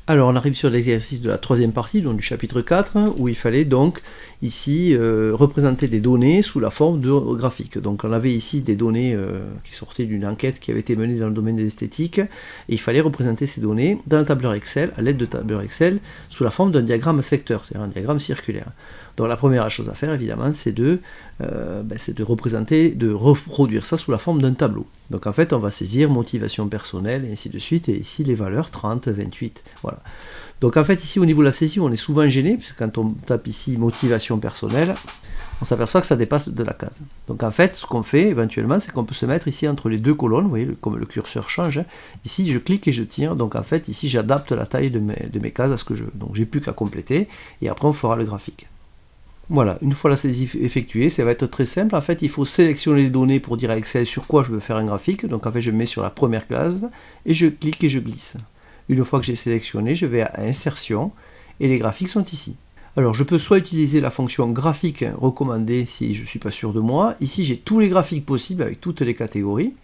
Alors on arrive sur l'exercice de la troisième partie, donc du chapitre 4, où il fallait donc ici représenter des données sous la forme de graphiques. Donc on avait ici des données qui sortaient d'une enquête qui avait été menée dans le domaine des esthétiques, et il fallait représenter ces données dans un tableur Excel, à l'aide de tableur Excel, sous la forme d'un diagramme secteur, c'est-à-dire un diagramme circulaire. Donc la première chose à faire évidemment c'est de représenter, de reproduire ça sous la forme d'un tableau. Donc en fait on va saisir motivation personnelle et ainsi de suite, et ici les valeurs 30, 28, voilà. Donc en fait ici au niveau de la saisie on est souvent gêné, puisque quand on tape ici motivation personnelle, on s'aperçoit que ça dépasse de la case. Donc en fait ce qu'on fait éventuellement c'est qu'on peut se mettre ici entre les deux colonnes, vous voyez comme le curseur change, hein. Ici je clique et je tire, donc en fait ici j'adapte la taille de mes cases à ce que je veux. Donc j'ai plus qu'à compléter et après on fera le graphique. Voilà, une fois la saisie effectuée, ça va être très simple. En fait, il faut sélectionner les données pour dire à Excel sur quoi je veux faire un graphique. Donc en fait, je mets sur la première case et je clique et je glisse. Une fois que j'ai sélectionné, je vais à Insertion et les graphiques sont ici. Alors je peux soit utiliser la fonction graphique recommandée si je ne suis pas sûr de moi. Ici, j'ai tous les graphiques possibles avec toutes les catégories.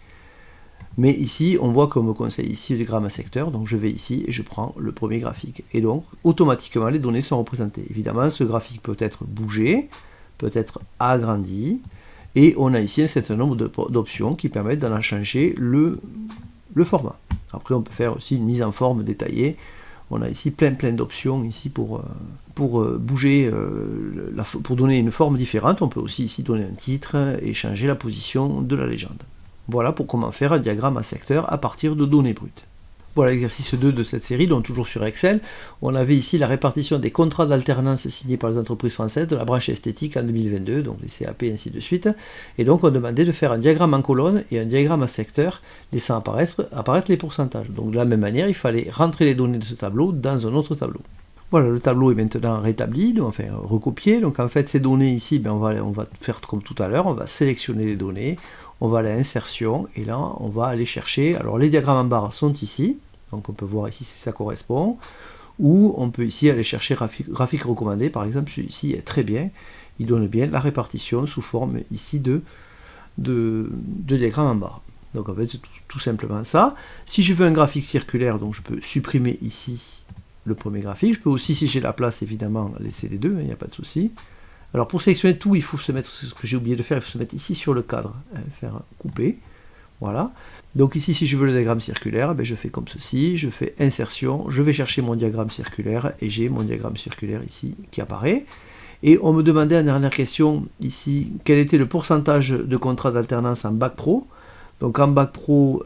Mais ici, on voit qu'on me conseille ici le diagramme à secteur, donc je vais ici et je prends le premier graphique. Et donc, automatiquement, les données sont représentées. Évidemment, ce graphique peut être bougé, peut être agrandi, et on a ici un certain nombre d'options qui permettent d'en changer le format. Après, on peut faire aussi une mise en forme détaillée. On a ici plein d'options ici pour bouger, pour donner une forme différente. On peut aussi ici donner un titre et changer la position de la légende. Voilà pour comment faire un diagramme à secteur à partir de données brutes. Voilà l'exercice 2 de cette série, donc toujours sur Excel. On avait ici la répartition des contrats d'alternance signés par les entreprises françaises de la branche esthétique en 2022, donc les CAP et ainsi de suite. Et donc on demandait de faire un diagramme en colonne et un diagramme à secteur, laissant apparaître les pourcentages. Donc de la même manière, il fallait rentrer les données de ce tableau dans un autre tableau. Voilà, le tableau est maintenant rétabli, donc, enfin recopié. Donc en fait, ces données ici, on va faire comme tout à l'heure, on va sélectionner les données, on va aller à Insertion, et là, on va aller chercher. Alors les diagrammes en barre sont ici, donc on peut voir ici si ça correspond, ou on peut ici aller chercher graphique recommandé, par exemple, celui-ci est très bien, il donne bien la répartition sous forme ici de diagramme en barre. Donc en fait, c'est tout simplement ça. Si je veux un graphique circulaire, donc je peux supprimer ici le premier graphique. Je peux aussi, si j'ai la place, évidemment, laisser les deux, il n'y a pas de souci. Alors pour sélectionner tout, il faut se mettre, ce que j'ai oublié de faire, il faut se mettre ici sur le cadre, faire couper, voilà. Donc ici, si je veux le diagramme circulaire, je fais comme ceci, je fais Insertion, je vais chercher mon diagramme circulaire, et j'ai mon diagramme circulaire ici qui apparaît. Et on me demandait en dernière question, ici, quel était le pourcentage de contrats d'alternance en Bac Pro. Donc en Bac Pro,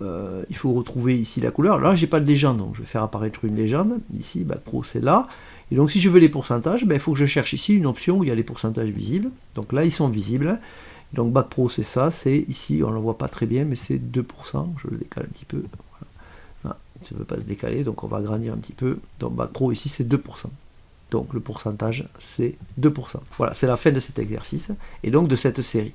il faut retrouver ici la couleur. Là, j'ai pas de légende, donc je vais faire apparaître une légende. Ici, Bac Pro, c'est là. Et donc si je veux les pourcentages, il faut que je cherche ici une option où il y a les pourcentages visibles. Donc là, ils sont visibles. Donc Bac Pro, c'est ça, c'est ici, on ne le voit pas très bien, mais c'est 2%. Je le décale un petit peu. Voilà. Ah, ça ne veut pas se décaler, donc on va agrandir un petit peu. Donc Bac Pro, ici, c'est 2%. Donc le pourcentage, c'est 2%. Voilà, c'est la fin de cet exercice, et donc de cette série.